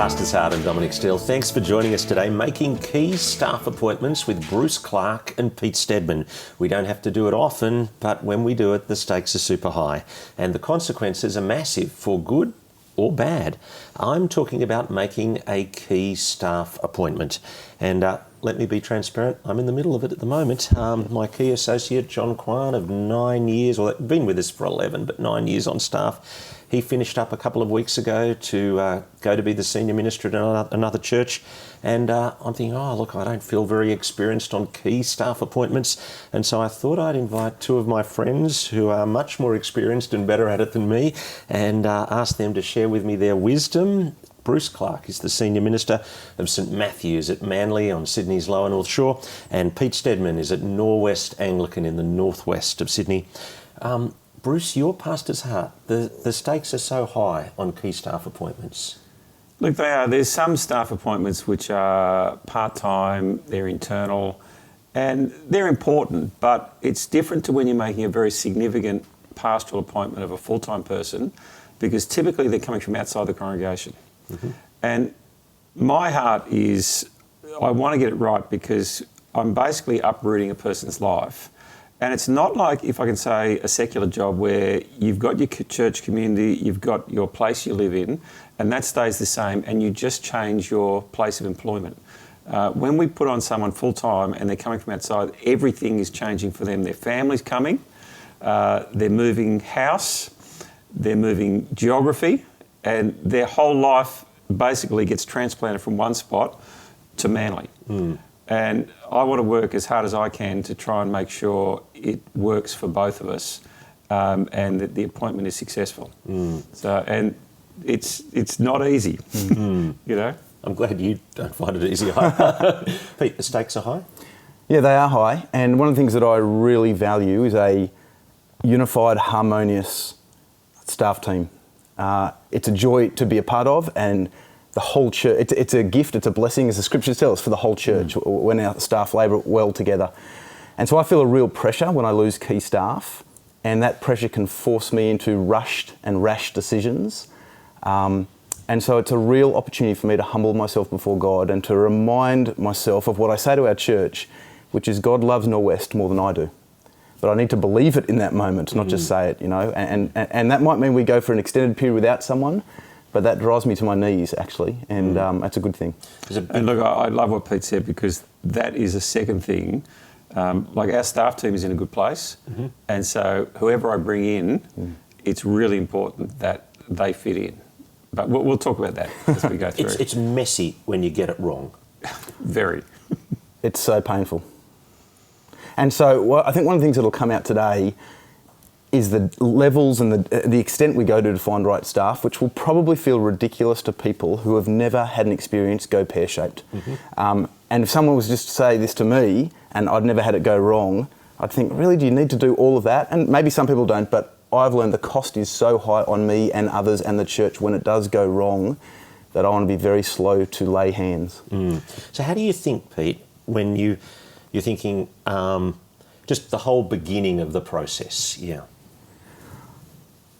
Pastors Hart and Dominic Steele. Thanks for joining us today, making key staff appointments with Bruce Clarke and Pete Stedman. We don't have to do it often, but when we do it, the stakes are super high and the consequences are massive for good or bad. I'm talking about making a key staff appointment. And let me be transparent, I'm in the middle of it at the moment. My key associate, John Kwan, of 9 years, well, been with us for 11, but 9 years on staff. He finished up a couple of weeks ago to go to be the senior minister at another church. And I'm thinking, I don't feel very experienced on key staff appointments. And so I thought I'd invite two of my friends who are much more experienced and better at it than me and ask them to share with me their wisdom. Bruce Clarke is the Senior Minister of St Matthew's at Manly on Sydney's Lower North Shore, and Pete Stedman is at Norwest Anglican in the northwest of Sydney. Bruce, your pastor's heart, the stakes are so high on key staff appointments. Look, they are. There's some staff appointments which are part-time, they're internal, and they're important, but it's different to when you're making a very significant pastoral appointment of a full-time person, because typically they're coming from outside the congregation. Mm-hmm. And my heart is, I want to get it right because I'm basically uprooting a person's life. And it's not like, if I can say, a secular job where you've got your church community, you've got your place you live in, and that stays the same, and you just change your place of employment. When we put on someone full-time and they're coming from outside, everything is changing for them. Their family's coming, they're moving house, they're moving geography, and their whole life basically gets transplanted from one spot to Manly. Mm. And I want to work as hard as I can to try and make sure it works for both of us, and that the appointment is successful. Mm. So, and it's not easy, you know. I'm glad you don't find it easy. Pete, the stakes are high? Yeah, they are high. And one of the things that I really value is a unified, harmonious staff team. It's a joy to be a part of, and the whole church, it's a gift, it's a blessing, as the scriptures tell us, for the whole church when our staff labour well together. And so I feel a real pressure when I lose key staff, and that pressure can force me into rushed and rash decisions. And so it's a real opportunity for me to humble myself before God and to remind myself of what I say to our church, which is God loves Norwest more than I do. But I need to believe it in that moment, not just say it, you know. And that might mean we go for an extended period without someone, but that drives me to my knees, actually, and that's a good thing. And look, I love what Pete said, because that is a second thing. Like, our staff team is in a good place, and so whoever I bring in, it's really important that they fit in. But we'll talk about that as we go through. It's messy when you get it wrong. Very. It's so painful. And so I think one of the things that will come out today is the levels and the extent we go to find right staff, which will probably feel ridiculous to people who have never had an experience go pear-shaped. Mm-hmm. And if someone was just to say this to me and I'd never had it go wrong, I'd think, really, do you need to do all of that? And maybe some people don't, but I've learned the cost is so high on me and others and the church when it does go wrong that I want to be very slow to lay hands. Mm. So how do you think, Pete, when you're thinking just the whole beginning of the process? Yeah.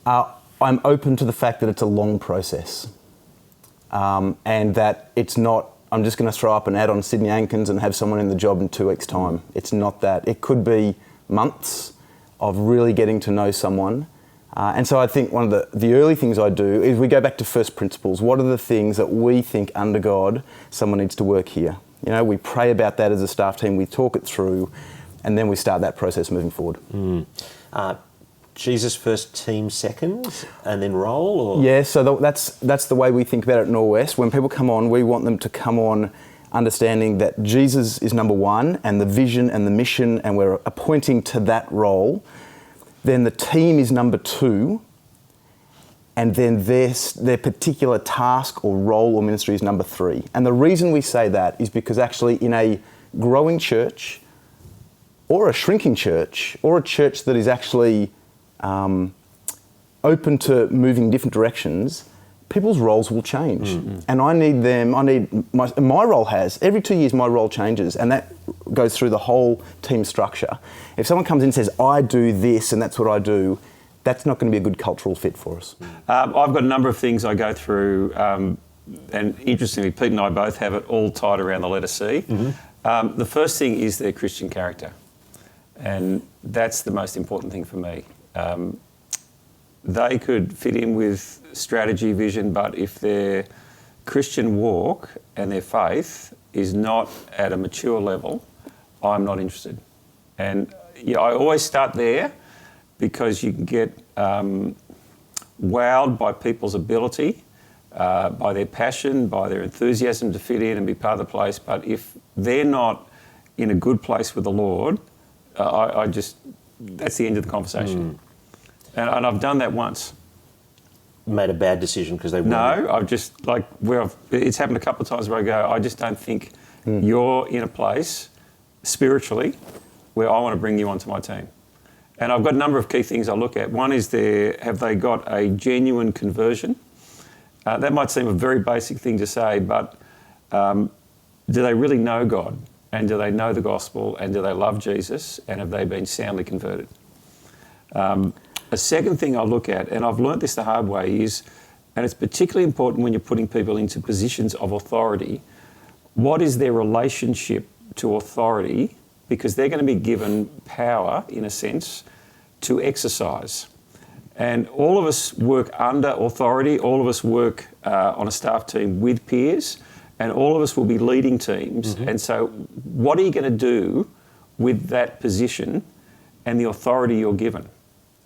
I'm open to the fact that it's a long process, and that it's not, I'm just going to throw up an ad on Sydney Anglicans and have someone in the job in 2 weeks' time. It's not that. It could be months of really getting to know someone. And so I think one of the early things I do is we go back to first principles. What are the things that we think under God someone needs to work here? You know, we pray about that as a staff team, we talk it through, and then we start that process moving forward. Jesus first, team second, and then role? Or? Yeah, so that's the way we think about it at Norwest. When people come on, we want them to come on understanding that Jesus is number one, and the vision and the mission, and we're appointing to that role. Then the team is number two, and then their particular task or role or ministry is number three. And the reason we say that is because actually in a growing church, or a shrinking church, or a church that is actually open to moving different directions, people's roles will change. Mm-hmm. And my role every 2 years my role changes, and that goes through the whole team structure. If someone comes in and says, I do this and that's what I do, that's not going to be a good cultural fit for us. I've got a number of things I go through and interestingly, Pete and I both have it all tied around the letter C. The first thing is their Christian character, and that's the most important thing for me. They could fit in with strategy, vision, but if their Christian walk and their faith is not at a mature level, I'm not interested. And I always start there because you can get wowed by people's ability, by their passion, by their enthusiasm to fit in and be part of the place. But if they're not in a good place with the Lord, that's the end of the conversation. And I've done that once. Made a bad decision because they weren't? No, I've just, it's happened a couple of times where I go, I just don't think you're in a place spiritually where I want to bring you onto my team. And I've got a number of key things I look at. One is have they got a genuine conversion? That might seem a very basic thing to say, but do they really know God? And do they know the gospel? And do they love Jesus? And have they been soundly converted? A second thing I look at, and I've learnt this the hard way, is, and it's particularly important when you're putting people into positions of authority, what is their relationship to authority? Because they're going to be given power, in a sense, to exercise. And all of us work under authority, all of us work on a staff team with peers, and all of us will be leading teams. And so what are you going to do with that position and the authority you're given?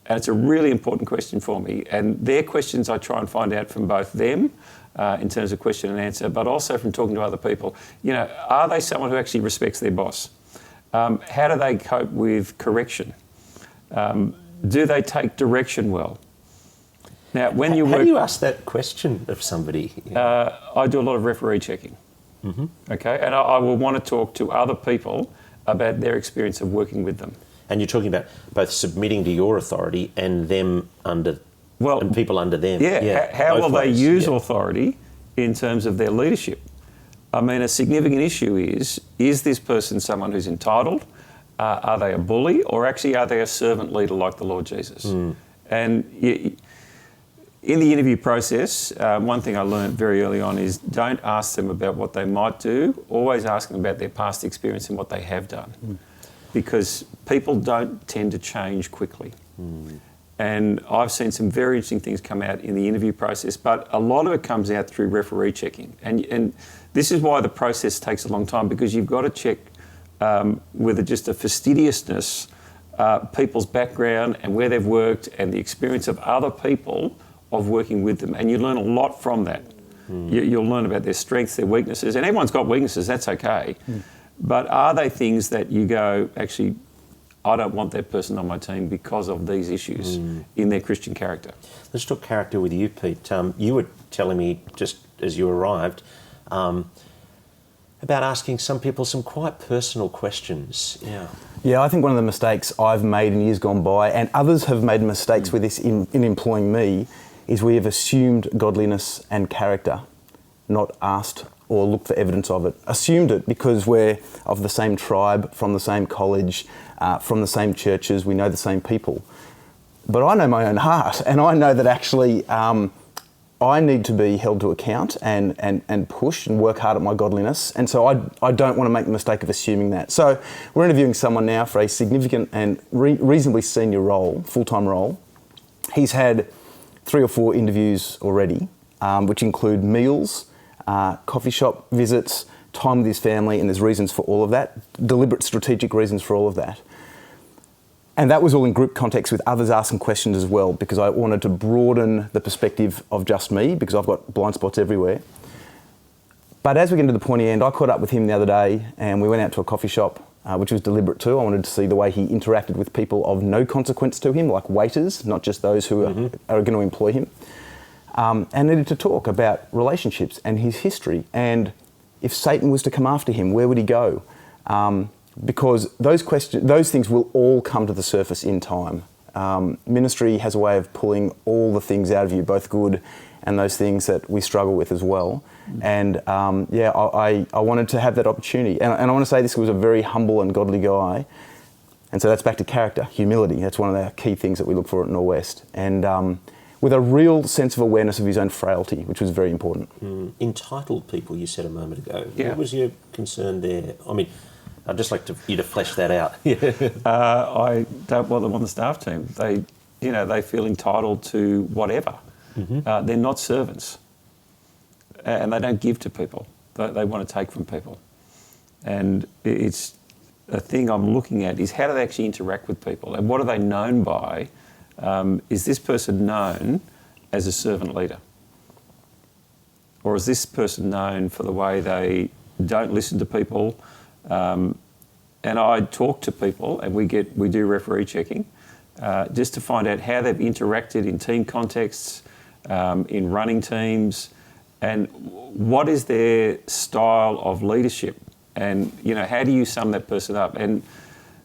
And it's a really important question for me. And they're questions I try and find out from both them in terms of question and answer, but also from talking to other people. Are they someone who actually respects their boss? How do they cope with correction? Do they take direction well? Now, when you How do you ask that question of somebody? I do a lot of referee checking. Okay, and I will want to talk to other people about their experience of working with them. And you're talking about both submitting to your authority and them and people under them. Yeah, how will they use authority in terms of their leadership? I mean, a significant issue is this person someone who's entitled? Are they a bully? Or actually are they a servant leader like the Lord Jesus? And in the interview process, one thing I learned very early on is don't ask them about what they might do. Always ask them about their past experience and what they have done. Because people don't tend to change quickly. And I've seen some very interesting things come out in the interview process, but a lot of it comes out through referee checking. And this is why the process takes a long time, because you've got to check with just a fastidiousness people's background and where they've worked and the experience of other people of working with them. And you learn a lot from that. You'll learn about their strengths, their weaknesses, and everyone's got weaknesses, that's okay. But are they things that you go, actually, I don't want that person on my team because of these issues in their Christian character? Let's talk character with you, Pete. You were telling me just as you arrived about asking some people some quite personal questions. Yeah, I think one of the mistakes I've made in years gone by, and others have made mistakes with this in employing me, is we have assumed godliness and character, not asked or looked for evidence of it. Assumed it because we're of the same tribe, from the same college, from the same churches, we know the same people. But I know my own heart, and I know that actually I need to be held to account and push and work hard at my godliness. And so I don't want to make the mistake of assuming that. So we're interviewing someone now for a significant and reasonably senior role, full-time role. He's had 3 or 4 interviews already, which include meals, coffee shop visits, time with his family, and there's reasons for all of that, deliberate strategic reasons for all of that. And that was all in group context with others asking questions as well, because I wanted to broaden the perspective of just me, because I've got blind spots everywhere. But as we get to the pointy end, I caught up with him the other day and we went out to a coffee shop, which was deliberate too. I wanted to see the way he interacted with people of no consequence to him, like waiters, not just those who are going to employ him. And needed to talk about relationships and his history, and if Satan was to come after him, where would he go? Because those things will all come to the surface in time. Ministry has a way of pulling all the things out of you, both good and those things that we struggle with as well. And I wanted to have that opportunity. And I want to say this was a very humble and godly guy. And so that's back to character, humility. That's one of the key things that we look for at Norwest. And with a real sense of awareness of his own frailty, which was very important. Entitled people, you said a moment ago. Yeah. What was your concern there? I mean, I'd just like you to flesh that out. I don't want them on the staff team. They feel entitled to whatever. They're not servants, and they don't give to people. They want to take from people, and it's a thing I'm looking at is how do they actually interact with people, and what are they known by? Is this person known as a servant leader, or is this person known for the way they don't listen to people? And I talk to people, and we do referee checking, just to find out how they've interacted in team contexts, in running teams, and what is their style of leadership, and how do you sum that person up? And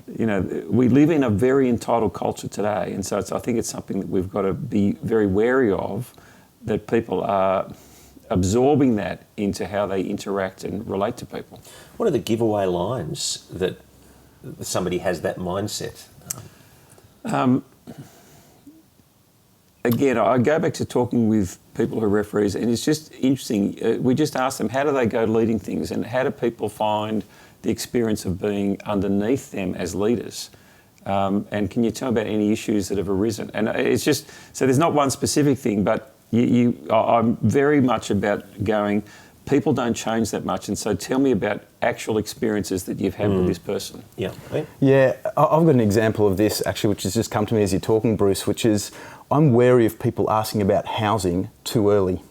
we live in a very entitled culture today, and so I think it's something that we've got to be very wary of, that people are absorbing that into how they interact and relate to people. What are the giveaway lines that somebody has that mindset? Again, I go back to talking with people who are referees, and it's just interesting. We just ask them, how do they go leading things, and how do people find the experience of being underneath them as leaders? And can you tell about any issues that have arisen? And it's just, so there's not one specific thing, but I'm very much about going, people don't change that much, and so tell me about actual experiences that you've had with this person. Yeah. Right? Yeah, I've got an example of this actually, which has just come to me as you're talking, Bruce, which is I'm wary of people asking about housing too early.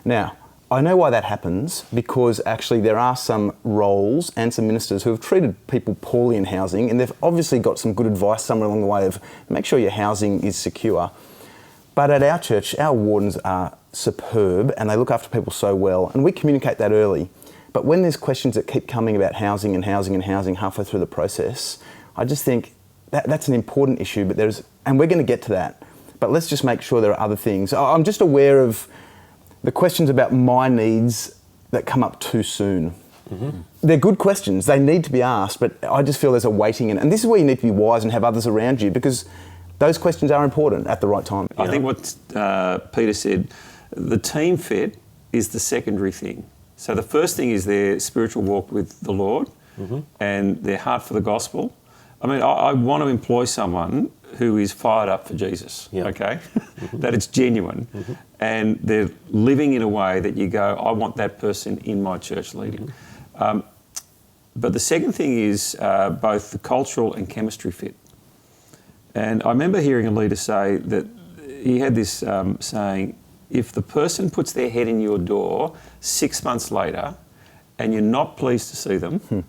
Now, I know why that happens, because actually there are some roles and some ministers who have treated people poorly in housing, and they've obviously got some good advice somewhere along the way of make sure your housing is secure. But at our church, our wardens are superb and they look after people so well, and we communicate that early. But when there's questions that keep coming about housing and housing and housing halfway through the process, I just think that's an important issue, and we're going to get to that. But let's just make sure there are other things. I'm just aware of the questions about my needs that come up too soon. They're good questions, they need to be asked, but I just feel there's a waiting, and this is where you need to be wise and have others around you, because those questions are important at the right time. I think what Peter said, the team fit is the secondary thing. So the first thing is their spiritual walk with the Lord and their heart for the gospel. I mean, I want to employ someone who is fired up for Jesus, okay? That it's genuine. And they're living in a way that you go, I want that person in my church leading. But the second thing is both the cultural and chemistry fit. And I remember hearing a leader say that he had this saying, if the person puts their head in your door 6 months later and you're not pleased to see them,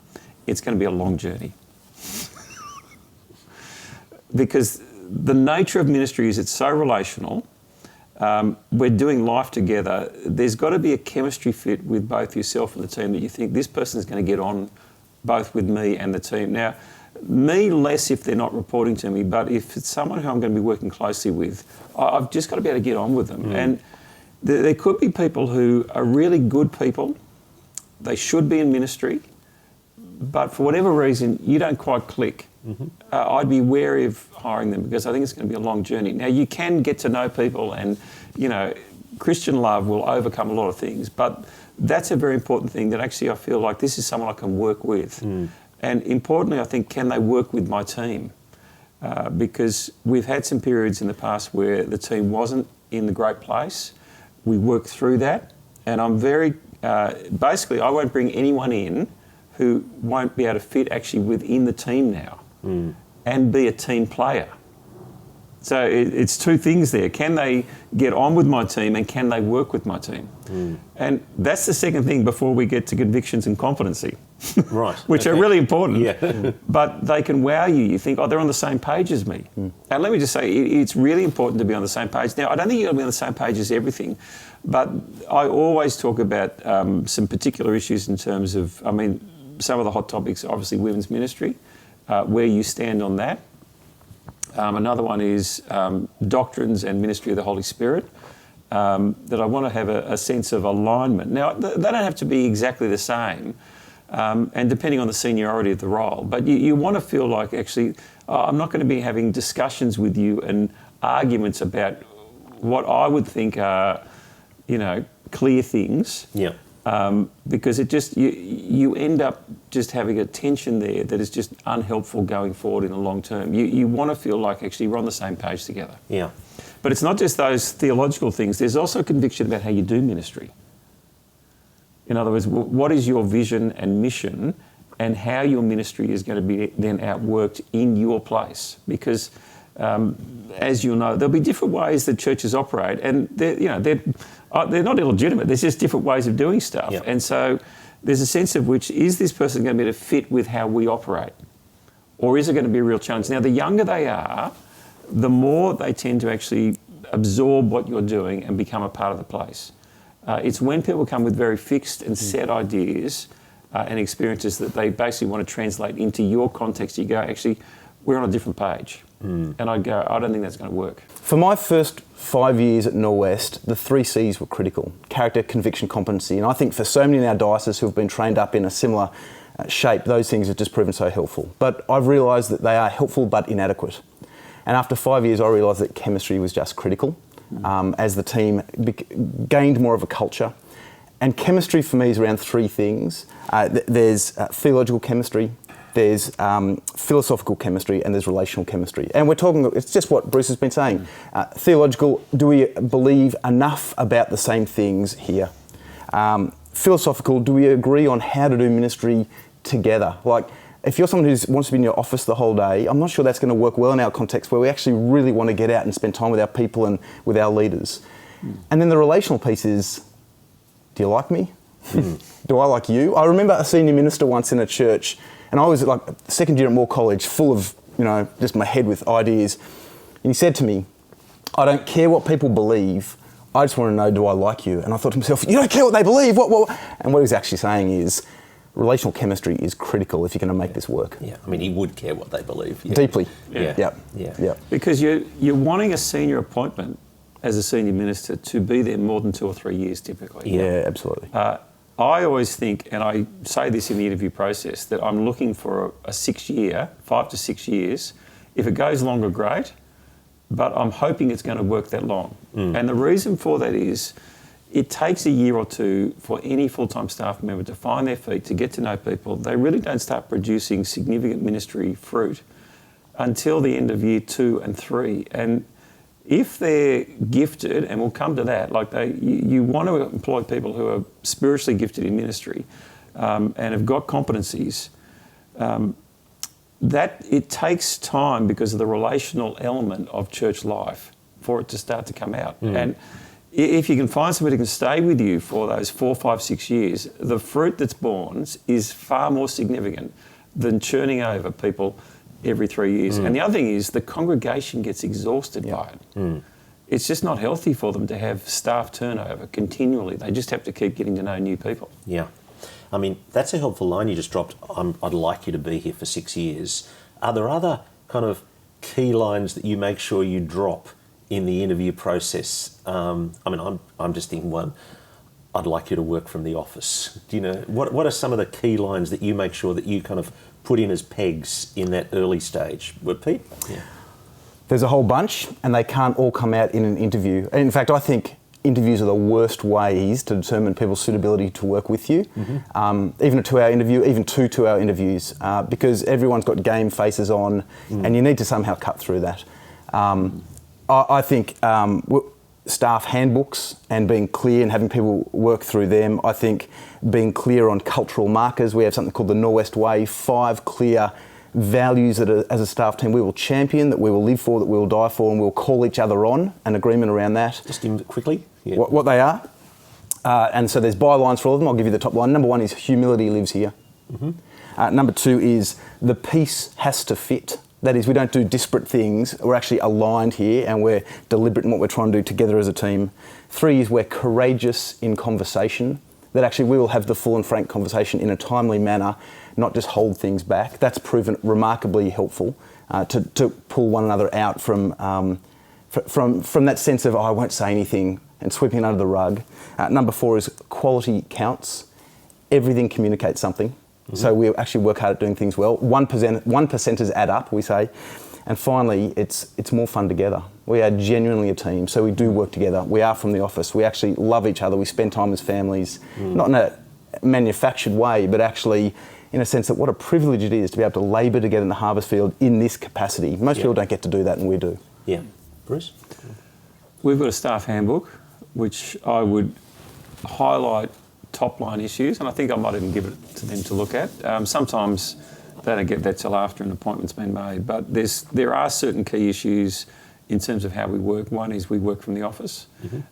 it's going to be a long journey. Because the nature of ministry is it's so relational. We're doing life together. There's got to be a chemistry fit with both yourself and the team that you think this person is going to get on both with me and the team. Now, me less if they're not reporting to me, but if it's someone who I'm going to be working closely with, I've just got to be able to get on with them. And there could be people who are really good people. They should be in ministry, but for whatever reason, you don't quite click. I'd be wary of hiring them because I think it's going to be a long journey. Now, you can get to know people and, Christian love will overcome a lot of things, but that's a very important thing that actually I feel like this is someone I can work with. And importantly, I think, can they work with my team? Because we've had some periods in the past where the team wasn't in the great place. We worked through that, and I'm very, basically I won't bring anyone in who won't be able to fit actually within the team now and be a team player. So it's two things there. Can they get on with my team and can they work with my team? And that's the second thing before we get to convictions and competency. Right. Which are really important. Yeah. But they can wow you. You think, they're on the same page as me. And let me just say, it's really important to be on the same page. Now, I don't think you've got to be on the same page as everything, but I always talk about some particular issues in terms of, some of the hot topics are obviously women's ministry, where you stand on that. Another one is doctrines and ministry of the Holy Spirit, that I want to have a sense of alignment. Now, they don't have to be exactly the same, and depending on the seniority of the role, but you want to feel like actually, I'm not going to be having discussions with you and arguments about what I would think are, clear things. Yeah. Because it just you end up just having a tension there that is just unhelpful going forward in the long term. You want to feel like actually we're on the same page together. Yeah. But it's not just those theological things. There's also conviction about how you do ministry. In other words, what is your vision and mission, and how your ministry is going to be then outworked in your place? Because as you'll know, there'll be different ways that churches operate, and they're not illegitimate. There's just different ways of doing stuff. Yep. And so there's a sense of which, is this person going to be able to fit with how we operate? Or is it going to be a real challenge? Now, the younger they are, the more they tend to actually absorb what you're doing and become a part of the place. It's when people come with very fixed and set ideas and experiences that they basically want to translate into your context. You go, actually, we're on a different page. And I go, I don't think that's going to work. For my first 5 years at Norwest, the 3 C's were critical: character, conviction, competency. And I think for so many in our diocese who have been trained up in a similar shape, those things have just proven so helpful. But I've realised that they are helpful but inadequate. And after 5 years, I realised that chemistry was just critical as the team gained more of a culture. And chemistry for me is around 3 things. There's theological chemistry, there's philosophical chemistry, and there's relational chemistry. And we're talking, it's just what Bruce has been saying. Theological, do we believe enough about the same things here? Philosophical, do we agree on how to do ministry together? Like, if you're someone who wants to be in your office the whole day, I'm not sure that's going to work well in our context where we actually really want to get out and spend time with our people and with our leaders. And then the relational piece is, do you like me? Do I like you? I remember a senior minister once in a church, and I was like second year at Moore College, full of, just my head with ideas. And he said to me, I don't care what people believe, I just want to know, do I like you? And I thought to myself, you don't care what they believe? What? And what he was actually saying is, relational chemistry is critical if you're going to make this work. Yeah, I mean, he would care what they believe. Yeah. Deeply. Yeah. Yeah. Because you're wanting a senior appointment as a senior minister to be there more than 2 or 3 years typically. Yeah, absolutely. I always think, and I say this in the interview process, that I'm looking for a 6-year, 5 to 6 years. If it goes longer, great, but I'm hoping it's going to work that long. And the reason for that is it takes a year or two for any full-time staff member to find their feet, to get to know people. They really don't start producing significant ministry fruit until the end of year 2 and 3. And if they're gifted, and we'll come to that, you want to employ people who are spiritually gifted in ministry and have got competencies, that it takes time because of the relational element of church life for it to start to come out. And if you can find somebody who can stay with you for those 4, 5, 6 years, the fruit that's born is far more significant than churning over people every 3 years. And the other thing is the congregation gets exhausted by it. It's just not healthy for them to have staff turnover continually. They just have to keep getting to know new people. Yeah. I mean, that's a helpful line you just dropped. I'd like you to be here for 6 years. Are there other kind of key lines that you make sure you drop in the interview process? I'm just thinking one, I'd like you to work from the office. Do you know, what are some of the key lines that you make sure that you kind of put in as pegs in that early stage? Pete? Yeah. There's a whole bunch, and they can't all come out in an interview. In fact, I think interviews are the worst ways to determine people's suitability to work with you. Even a 2-hour interview, even 2 2-hour interviews, because everyone's got game faces on, and you need to somehow cut through that. I think staff handbooks and being clear and having people work through them. I think being clear on cultural markers. We have something called the Norwest Way, 5 clear values that as a staff team we will champion, that we will live for, that we will die for, and we'll call each other on, an agreement around that. Just quickly. Yeah. What they are. And so there's bylines for all of them. I'll give you the top line. Number 1 is humility lives here. Number 2 is the piece has to fit. That is, we don't do disparate things. We're actually aligned here and we're deliberate in what we're trying to do together as a team. 3 is we're courageous in conversation. That actually we will have the full and frank conversation in a timely manner, not just hold things back. That's proven remarkably helpful to pull one another out from that sense of, I won't say anything, and sweeping it under the rug. Number 4 is quality counts. Everything communicates something. So we actually work hard at doing things well. 1%ers add up, we say. And finally, it's more fun together. We are genuinely a team, so we do work together. We are from the office. We actually love each other. We spend time as families, not in a manufactured way, but actually in a sense that what a privilege it is to be able to labour together in the harvest field in this capacity. Most people don't get to do that, and we do. Yeah. Bruce? We've got a staff handbook, which I would highlight top line issues, and I think I might even give it to them to look at. Sometimes they don't get that till after an appointment's been made, but there are certain key issues in terms of how we work. One is we work from the office.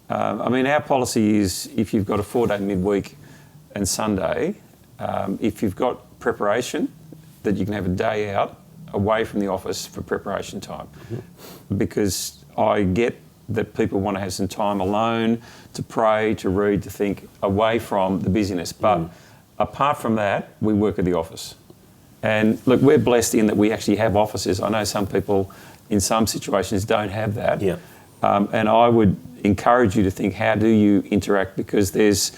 I mean, our policy is if you've got a 4-day midweek and Sunday, if you've got preparation, that you can have a day out away from the office for preparation time. Because I get that people want to have some time alone to pray, to read, to think, away from the busyness. But apart from that, we work at the office. And look, we're blessed in that we actually have offices. I know some people in some situations don't have that. And I would encourage you to think, how do you interact? Because there's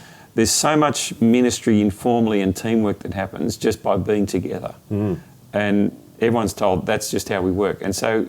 so much ministry informally and teamwork that happens just by being together. And everyone's told that's just how we work. And so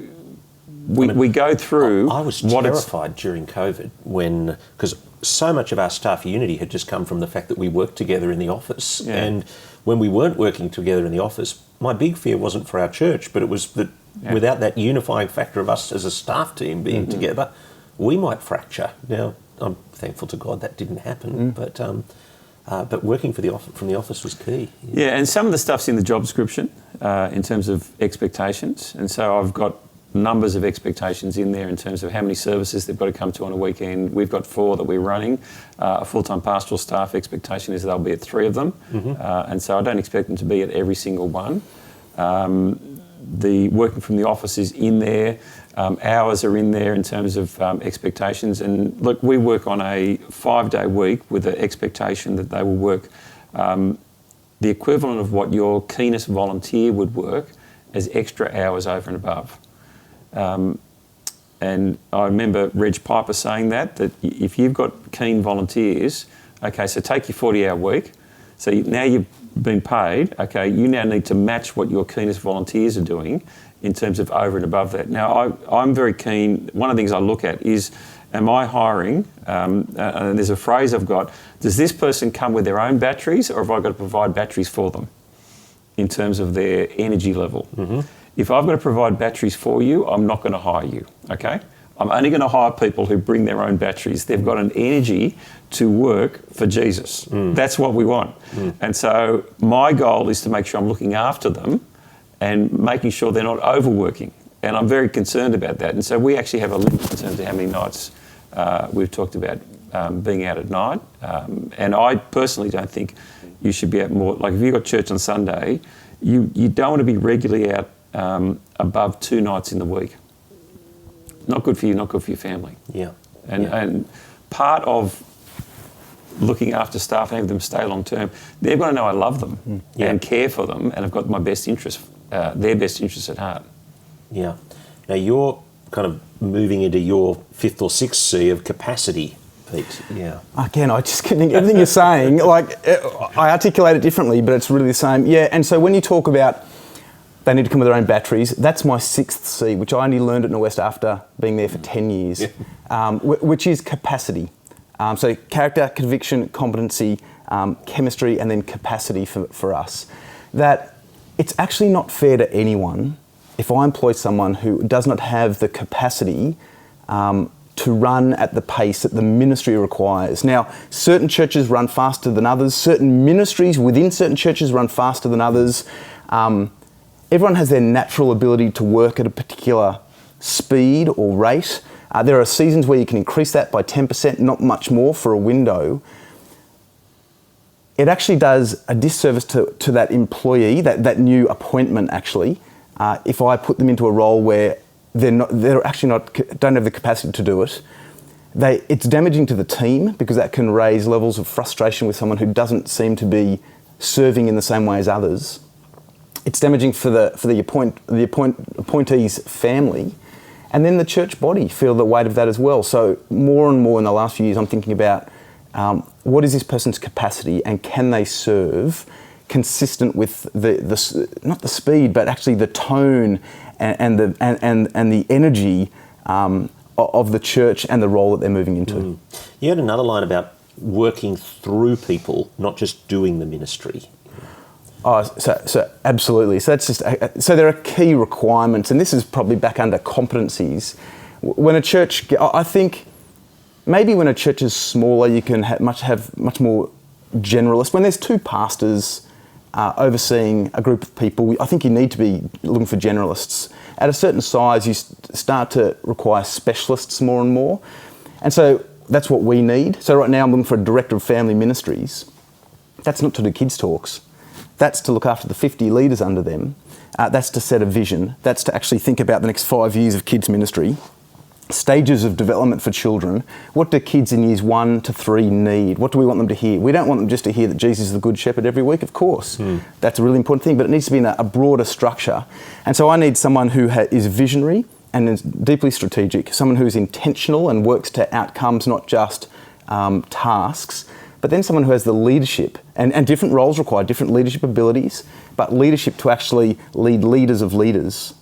we go through. I was terrified during COVID because so much of our staff unity had just come from the fact that we worked together in the office. And when we weren't working together in the office, my big fear wasn't for our church, but it was that without that unifying factor of us as a staff team being together, we might fracture. Now, I'm thankful to God that didn't happen, but working from the office was key. Yeah, and some of the stuff's in the job description in terms of expectations, and so I've got numbers of expectations in there in terms of how many services they've got to come to on a weekend. We've got 4 that we're running. A full-time pastoral staff expectation is they'll be at 3 of them, and so I don't expect them to be at every single one. The working from the office is in there. Hours are in there in terms of expectations. And look, we work on a 5-day week with the expectation that they will work the equivalent of what your keenest volunteer would work as extra hours over and above. And I remember Reg Piper saying that if you've got keen volunteers, okay, so take your 40-hour week. So now you've been paid, okay, you now need to match what your keenest volunteers are doing in terms of over and above that. Now, I'm very keen. One of the things I look at is, am I hiring, and there's a phrase I've got, does this person come with their own batteries, or have I got to provide batteries for them in terms of their energy level? If I've got to provide batteries for you, I'm not going to hire you, okay? I'm only going to hire people who bring their own batteries. They've got an energy to work for Jesus. That's what we want. And so my goal is to make sure I'm looking after them and making sure they're not overworking. And I'm very concerned about that. And so we actually have a limit in terms of how many nights we've talked about being out at night. And I personally don't think you should be out more. Like if you've got church on Sunday, you don't want to be regularly out above 2 nights in the week. Not good for you, not good for your family. And part of looking after staff and having them stay long term, they've got to know I love them and care for them, and I've got my best interest, their best interests at heart. Yeah. Now you're kind of moving into your 5th or 6th C of capacity, Pete. Yeah. Again, I just think everything you're saying, like I articulate it differently, but it's really the same. Yeah, and so when you talk about they need to come with their own batteries, that's my 6th C, which I only learned at Norwest after being there for 10 years, which is capacity. So character, conviction, competency, chemistry, and then capacity for us. That it's actually not fair to anyone if I employ someone who does not have the capacity to run at the pace that the ministry requires. Now, certain churches run faster than others. Certain ministries within certain churches run faster than others. Everyone has their natural ability to work at a particular speed or rate. There are seasons where you can increase that by 10%, not much more for a window. It actually does a disservice to that employee, that new appointment actually, if I put them into a role where they're actually don't have the capacity to do it. It's damaging to the team because that can raise levels of frustration with someone who doesn't seem to be serving in the same way as others. It's damaging for the appointee's family, and then the church body feel the weight of that as well. So more and more in the last few years, I'm thinking about what is this person's capacity, and can they serve consistent with not the speed, but actually the tone and the energy of the church and the role that they're moving into. You had another line about working through people, not just doing the ministry. Oh, so absolutely. So that's just so there are key requirements, and this is probably back under competencies. When a church, I think, maybe when a church is smaller, you can have much more generalist. When there's two pastors overseeing a group of people, I think you need to be looking for generalists. At a certain size, you start to require specialists more and more, and so that's what we need. So right now, I'm looking for a director of family ministries. That's not to do kids' talks. That's to look after the 50 leaders under them. That's to set a vision. That's to actually think about the next 5 years of kids ministry. Stages of development for children. What do kids in years 1 to 3 need? What do we want them to hear? We don't want them just to hear that Jesus is the good shepherd every week, of course. That's a really important thing, but it needs to be in a broader structure. And so I need someone who is visionary and is deeply strategic, someone who is intentional and works to outcomes, not just tasks, but then someone who has the leadership, and different roles require different leadership abilities, but leadership to actually lead leaders of leaders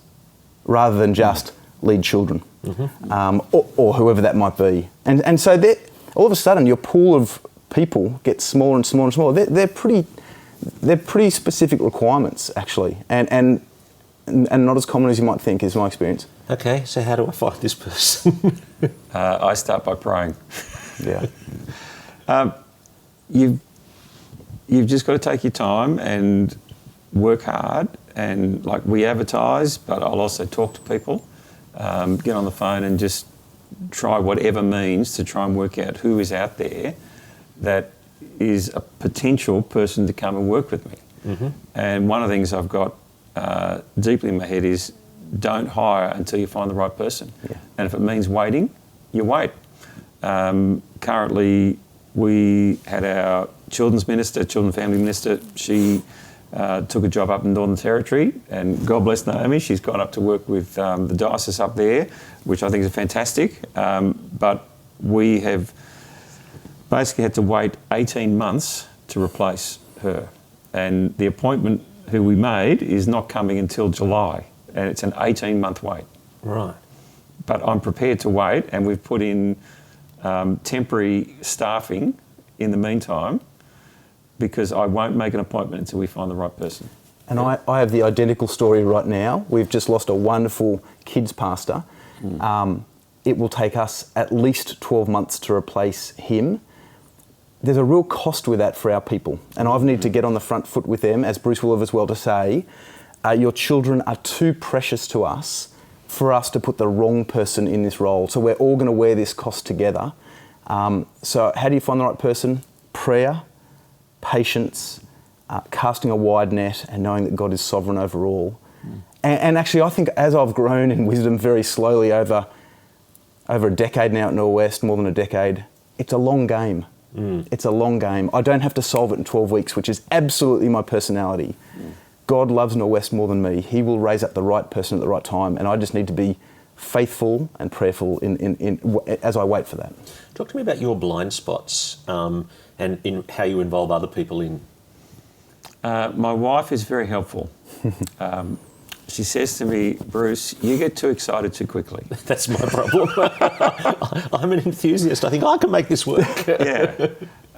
rather than just lead children, or whoever that might be. And so all of a sudden your pool of people gets smaller and smaller and smaller. They're pretty specific requirements, actually, and not as common as you might think, is my experience. Okay, so how do I find this person? I start by praying. Yeah. You've just got to take your time and work hard, and like we advertise, but I'll also talk to people, get on the phone and just try whatever means to try and work out who is out there that is a potential person to come and work with me. And one of the things I've got deeply in my head is don't hire until you find the right person. And if it means waiting, you wait. Currently, we had our children's family minister. She took a job up in Northern Territory, and God bless Naomi, she's gone up to work with the diocese up there, which I think is fantastic. But we have basically had to wait 18 months to replace her. And the appointment who we made is not coming until July, and it's an 18-month wait. Right. But I'm prepared to wait, and we've put in temporary staffing in the meantime, because I won't make an appointment until we find the right person. And I have the identical story right now. We've just lost a wonderful kids pastor. It will take us at least 12 months to replace him. There's a real cost with that for our people. And I've needed to get on the front foot with them, as Bruce will have as well, to say, your children are too precious to us for us to put the wrong person in this role. So we're all going to wear this cost together. So how do you find the right person? Prayer, patience, casting a wide net, and knowing that God is sovereign over all. And actually, I think as I've grown in wisdom very slowly over a decade now at Norwest, more than a decade, it's a long game. It's a long game. I don't have to solve it in 12 weeks, which is absolutely my personality. God loves Norwest more than me. He will raise up the right person at the right time, and I just need to be faithful and prayerful as I wait for that. Talk to me about your blind spots and in how you involve other people in. My wife is very helpful. She says to me, Bruce, you get too excited too quickly. That's my problem. I'm an enthusiast. I think I can make this work. Yeah.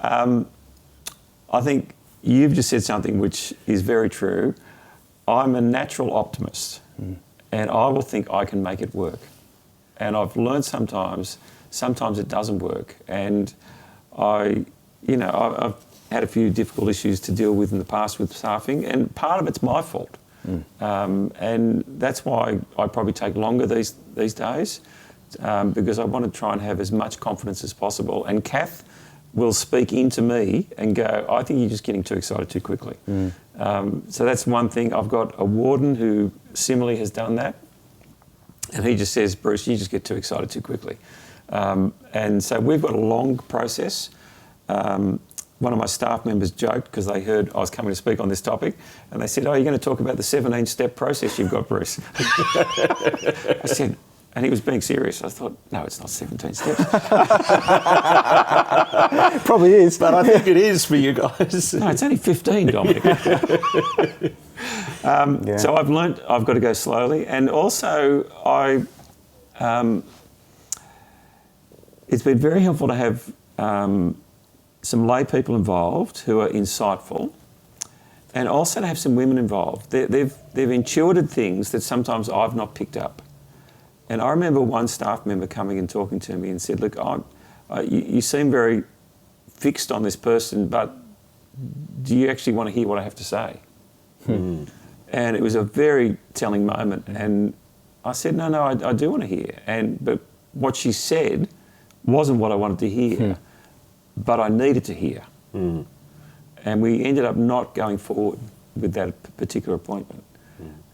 I think you've just said something which is very true. I'm a natural optimist, and I will think I can make it work. And I've learned sometimes it doesn't work. And I've had a few difficult issues to deal with in the past with staffing, and part of it's my fault. And that's why I probably take longer these days, because I want to try and have as much confidence as possible. And Kath will speak into me and go, I think you're just getting too excited too quickly. So that's one thing. I've got a warden who similarly has done that, and he just says, Bruce, you just get too excited too quickly. And so we've got a long process. One of my staff members joked because they heard I was coming to speak on this topic, and they said, oh, you're going to talk about the 17-step process you've got, Bruce. I said, and he was being serious. I thought, no, it's not 17 steps. Probably is. But I think it is for you guys. No, it's only 15, Dominic. So I've learnt I've got to go slowly, and also it's been very helpful to have some lay people involved who are insightful, and also to have some women involved. They've intuited things that sometimes I've not picked up. And I remember one staff member coming and talking to me and said, look, you seem very fixed on this person, but do you actually want to hear what I have to say? And it was a very telling moment. And I said, no, I do want to hear. But what she said wasn't what I wanted to hear, but I needed to hear. And we ended up not going forward with that particular appointment.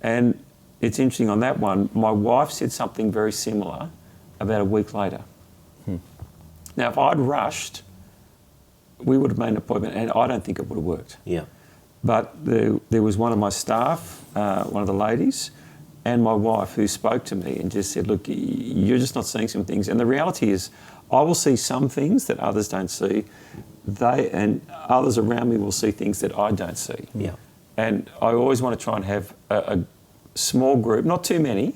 And it's interesting on that one, my wife said something very similar about a week later. Now, if I'd rushed, we would have made an appointment, and I don't think it would have worked. Yeah. But there was one of my staff, one of the ladies, and my wife who spoke to me and just said, look, you're just not seeing some things. And the reality is, I will see some things that others don't see. They and others around me will see things that I don't see. Yeah. And I always want to try and have a small group, not too many,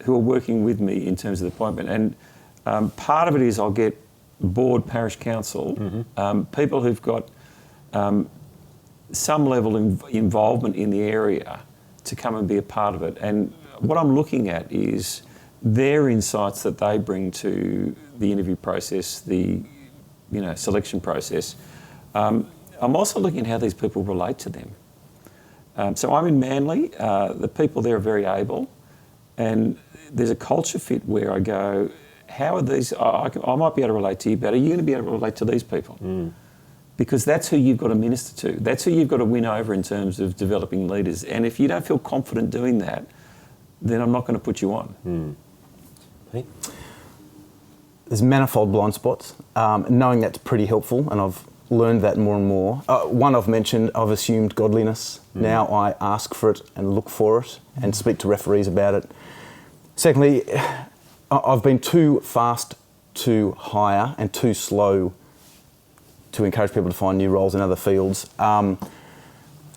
who are working with me in terms of the appointment. And part of it is I'll get board parish council, people who've got some level of involvement in the area to come and be a part of it. And what I'm looking at is their insights that they bring to the interview process, the selection process. I'm also looking at how these people relate to them. So I'm in Manly. The people there are very able, and there's a culture fit where I go, how are these? I might be able to relate to you, but are you going to be able to relate to these people? Because that's who you've got to minister to. That's who you've got to win over in terms of developing leaders. And if you don't feel confident doing that, then I'm not going to put you on. Pete? There's manifold blind spots. Knowing that's pretty helpful, and I've learned that more and more. One I've mentioned, I've assumed godliness. Now I ask for it and look for it and speak to referees about it. Secondly, I've been too fast to hire and too slow to encourage people to find new roles in other fields.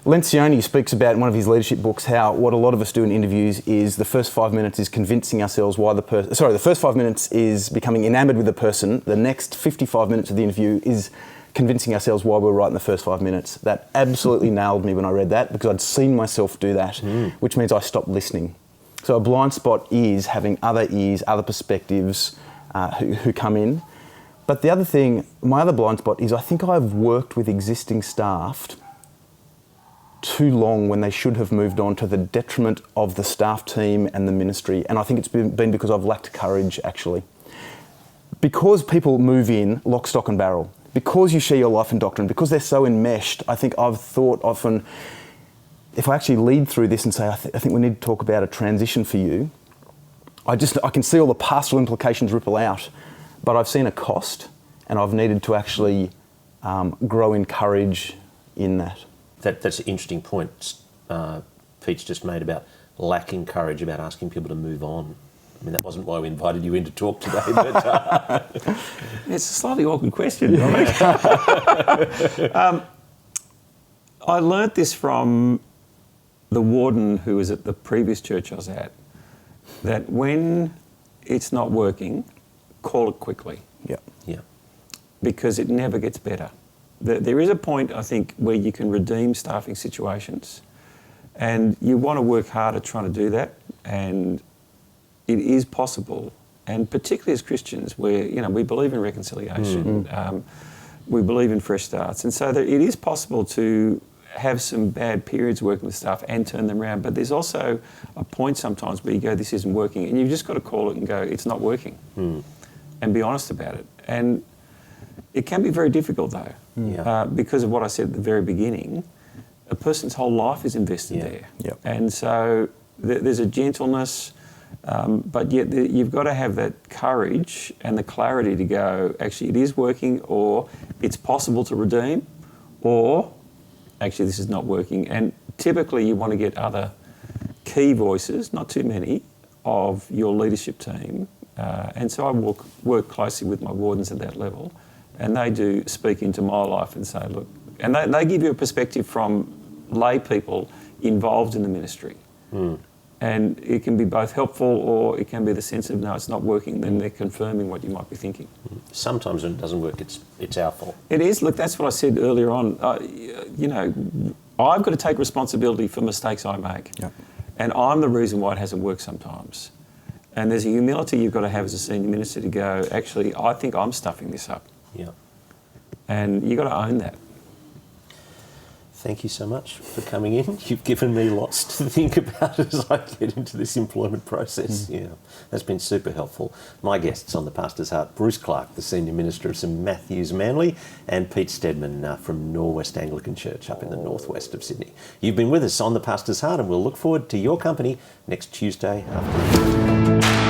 Lencioni speaks about in one of his leadership books how what a lot of us do in interviews is the first 5 minutes is convincing ourselves why the person... Sorry, the first 5 minutes is becoming enamoured with the person. The next 55 minutes of the interview is convincing ourselves why we're right in the first 5 minutes. That absolutely nailed me when I read that, because I'd seen myself do that, which means I stopped listening. So a blind spot is having other ears, other perspectives who come in. But the other thing, my other blind spot is I think I've worked with existing staff too long when they should have moved on, to the detriment of the staff team and the ministry. And I think it's been because I've lacked courage, actually. Because people move in lock, stock and barrel, because you share your life and doctrine, because they're so enmeshed, I think I've thought often, if I actually lead through this and say, I think we need to talk about a transition for you, I can see all the pastoral implications ripple out, but I've seen a cost, and I've needed to actually grow in courage in that. That's an interesting point Pete's just made about lacking courage, about asking people to move on. I mean, that wasn't why we invited you in to talk today, but... It's a slightly awkward question, Dominic. I learnt this from the warden who was at the previous church I was at, that when it's not working, call it quickly. Yeah. Because it never gets better. There is a point, I think, where you can redeem staffing situations, and you want to work hard at trying to do that, and it is possible. And particularly as Christians, where we believe in reconciliation, we believe in fresh starts, and so it is possible to have some bad periods working with staff and turn them around. But there's also a point sometimes where you go, this isn't working, and you've just got to call it and go, it's not working, and be honest about it. And it can be very difficult though, because of what I said at the very beginning. A person's whole life is invested there. Yep. And so there's a gentleness, but yet you've got to have that courage and the clarity to go, actually it is working, or it's possible to redeem, or actually this is not working. And typically you want to get other key voices, not too many, of your leadership team. And so I work closely with my wardens at that level, and they do speak into my life and say, look, and they give you a perspective from lay people involved in the ministry. And it can be both helpful, or it can be the sense of, no, it's not working, then they're confirming what you might be thinking. Sometimes when it doesn't work, it's our fault. It is. Look, that's what I said earlier on. You know, I've got to take responsibility for mistakes I make. Yep. And I'm the reason why it hasn't worked sometimes. And there's a humility you've got to have as a senior minister to go, actually, I think I'm stuffing this up. Yeah. And you've got to own that. Thank you so much for coming in. You've given me lots to think about as I get into this employment process. Yeah, that's been super helpful. My guests on The Pastor's Heart, Bruce Clarke, the Senior Minister of St Matthew's Manly, and Pete Stedman from Norwest Anglican Church up in the northwest of Sydney. You've been with us on The Pastor's Heart, and we'll look forward to your company next Tuesday afternoon.